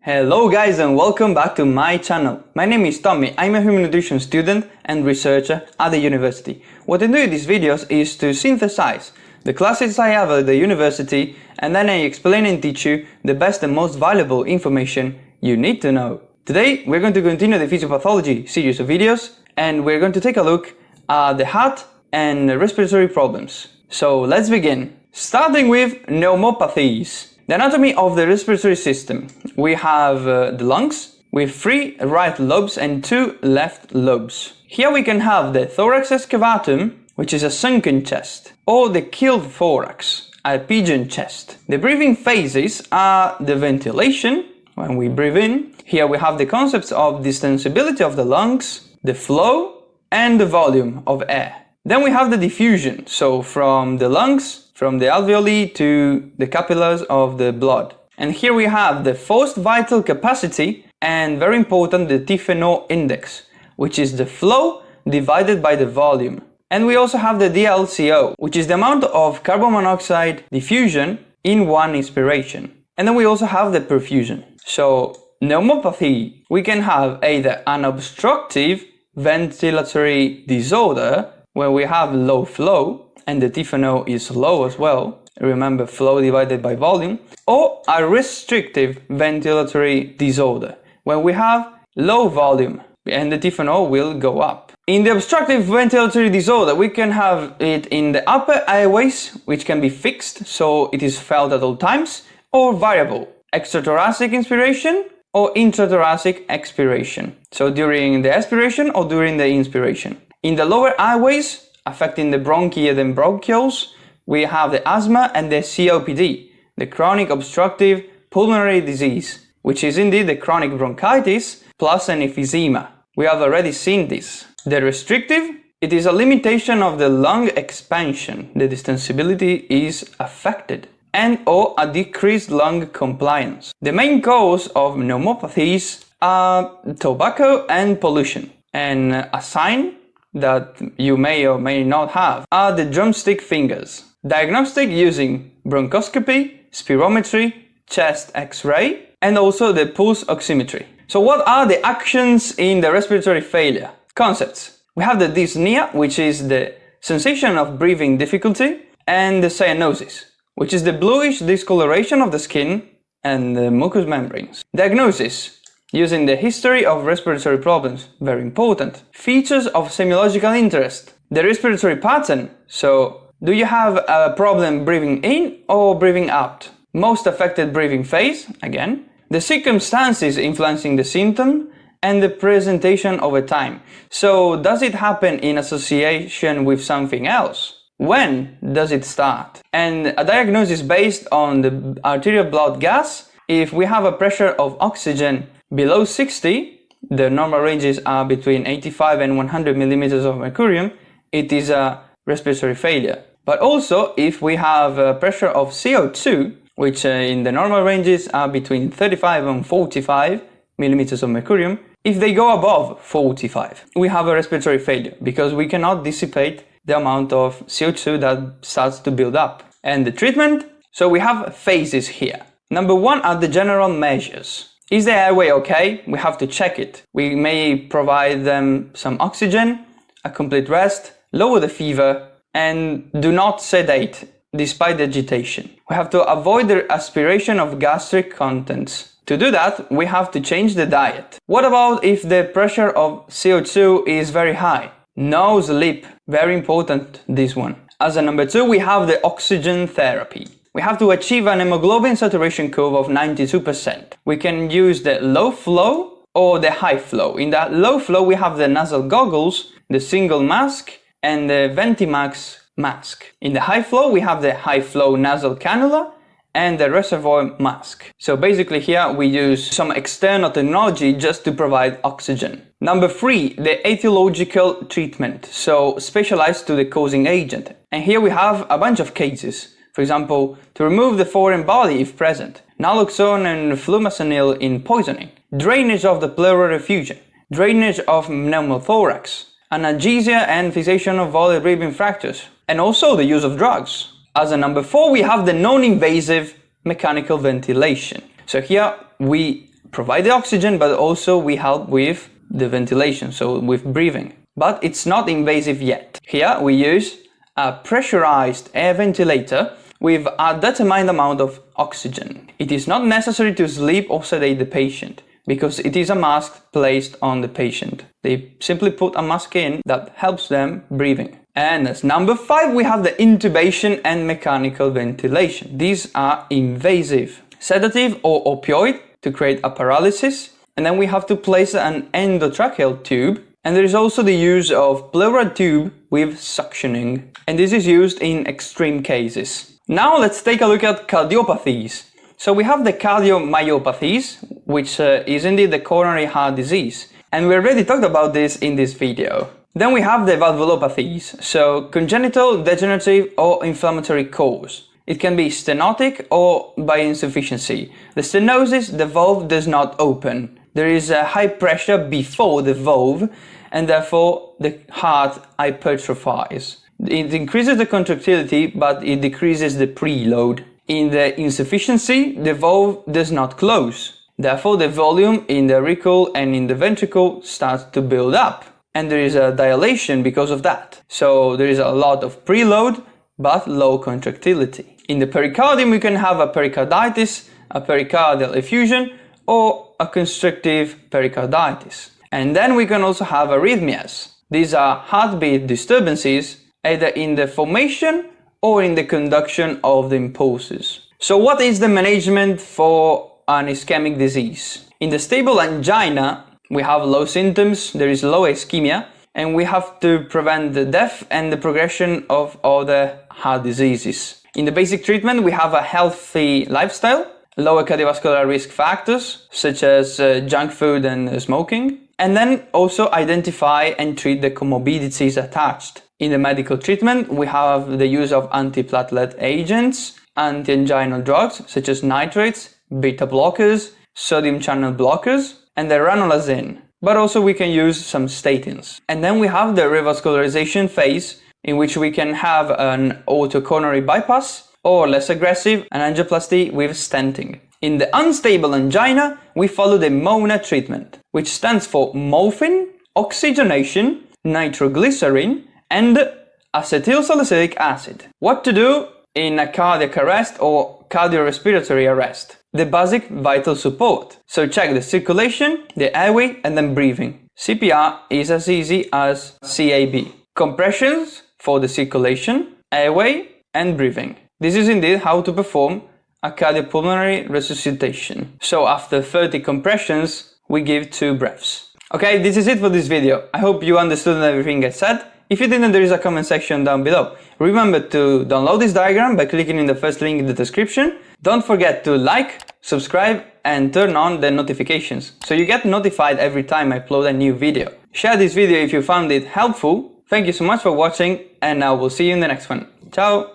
Hello guys and welcome back to my channel. My name is Tommy, I'm a human nutrition student and researcher at the university. What I do in these videos is to synthesize the classes I have at the university and then I explain and teach you the best and most valuable information you need to know. Today we're going to continue the Physiopathology series of videos and we're going to take a look at the heart and respiratory problems. So let's begin. Starting with pneumopathies. The anatomy of the respiratory system. We have the lungs with 3 right lobes and 2 left lobes. Here we can have the thorax excavatum, which is a sunken chest, or the keeled thorax, a pigeon chest. The breathing phases are the ventilation, when we breathe in. Here we have the concepts of distensibility of the lungs, the flow, and the volume of air. Then we have the diffusion, so from the lungs, from the alveoli to the capillaries of the blood. And here we have the forced vital capacity and, very important, the T-FNO index, which is the flow divided by the volume. And we also have the DLCO, which is the amount of carbon monoxide diffusion in one inspiration. And then we also have the perfusion. So pneumopathy, we can have either an obstructive ventilatory disorder where we have low flow, and the T-FNO is low as well, remember flow divided by volume, or a restrictive ventilatory disorder, when we have low volume and the T-FNO will go up. In the obstructive ventilatory disorder, we can have it in the upper airways, which can be fixed, so it is felt at all times, or variable, extrathoracic inspiration or intrathoracic expiration, so during the aspiration or during the inspiration. In the lower airways, affecting the bronchi and bronchioles, we have the asthma and the COPD, the chronic obstructive pulmonary disease, which is indeed the chronic bronchitis plus an emphysema. We have already seen this. The restrictive, it is a limitation of the lung expansion, the distensibility is affected, and or a decreased lung compliance. The main cause of pneumopathies are tobacco and pollution, and a sign that you may or may not have are the drumstick fingers. Diagnostic using bronchoscopy, spirometry, chest X-ray, and also the pulse oximetry. So what are the actions in the respiratory failure? Concepts. We have the dyspnea, which is the sensation of breathing difficulty, and the cyanosis, which is the bluish discoloration of the skin and the mucous membranes. Diagnosis. Using the history of respiratory problems, very important. Features of semiological interest. The respiratory pattern, so do you have a problem breathing in or breathing out? Most affected breathing phase, again. The circumstances influencing the symptom and the presentation over time. So does it happen in association with something else? When does it start? And a diagnosis based on the arterial blood gas. If we have a pressure of oxygen below 60, the normal ranges are between 85 and 100 millimeters of mercurium, it is a respiratory failure. But also, if we have a pressure of CO2, which in the normal ranges are between 35 and 45 millimeters of mercurium, if they go above 45, we have a respiratory failure because we cannot dissipate the amount of CO2 that starts to build up. And the treatment? So we have phases here. Number 1 are the general measures. Is the airway okay? We have to check it. We may provide them some oxygen, a complete rest, lower the fever, and do not sedate despite the agitation. We have to avoid the aspiration of gastric contents. To do that, we have to change the diet. What about if the pressure of CO2 is very high? No sleep. Very important, this one. As a number 2, we have the oxygen therapy. We have to achieve an hemoglobin saturation curve of 92%. We can use the low flow or the high flow. In that low flow, we have the nasal goggles, the single mask, and the Ventimax mask. In the high flow, we have the high flow nasal cannula and the reservoir mask. So basically here we use some external technology just to provide oxygen. Number 3, the etiological treatment, so specialized to the causing agent. And here we have a bunch of cases. For example, to remove the foreign body if present, naloxone and flumazenil in poisoning, drainage of the pleural effusion, drainage of pneumothorax, analgesia and fixation of volar breathing fractures, and also the use of drugs. As a number 4, we have the non-invasive mechanical ventilation. So here we provide the oxygen, but also we help with the ventilation, so with breathing. But it's not invasive yet. Here we use a pressurized air ventilator with a determined amount of oxygen. It is not necessary to sleep or sedate the patient, because it is a mask placed on the patient. They simply put a mask in that helps them breathing. And as number 5, we have the intubation and mechanical ventilation. These are invasive. Sedative or opioid to create a paralysis. And then we have to place an endotracheal tube. And there is also the use of pleural tube with suctioning. And this is used in extreme cases. Now let's take a look at cardiopathies. So we have the cardiomyopathies, which is indeed the coronary heart disease. And we already talked about this in this video. Then we have the valvulopathies, so congenital, degenerative or inflammatory cause. It can be stenotic or by insufficiency. The stenosis, the valve does not open. There is a high pressure before the valve and therefore the heart hypertrophies. It increases the contractility, but it decreases the preload. In the insufficiency, the valve does not close. Therefore, the volume in the auricle and in the ventricle starts to build up. And there is a dilation because of that. So there is a lot of preload, but low contractility. In the pericardium, we can have a pericarditis, a pericardial effusion, or a constrictive pericarditis. And then we can also have arrhythmias. These are heartbeat disturbances, either in the formation or in the conduction of the impulses. So what is the management for an ischemic disease? In the stable angina, we have low symptoms, there is low ischemia, and we have to prevent the death and the progression of other heart diseases. In the basic treatment, we have a healthy lifestyle, lower cardiovascular risk factors, such as junk food and smoking, and then also identify and treat the comorbidities attached. In the medical treatment, we have the use of antiplatelet agents, anti-anginal drugs, such as nitrates, beta blockers, sodium channel blockers, and the ranolazine, but also we can use some statins. And then we have the revascularization phase, in which we can have an autocoronary bypass, or less aggressive, an angioplasty with stenting. In the unstable angina, we follow the MONA treatment, which stands for morphine, oxygenation, nitroglycerin, and acetylsalicylic acid. What to do in a cardiac arrest or cardiorespiratory arrest? The basic vital support. So check the circulation, the airway, and then breathing. CPR is as easy as CAB. Compressions for the circulation, airway, and breathing. This is indeed how to perform a cardiopulmonary resuscitation. So after 30 compressions, we give 2 breaths. Okay, this is it for this video. I hope you understood everything I said. If you didn't, there is a comment section down below. Remember to download this diagram by clicking in the first link in the description. Don't forget to like, subscribe, and turn on the notifications so you get notified every time I upload a new video. Share this video if you found it helpful. Thank you so much for watching, and I will see you in the next one. Ciao!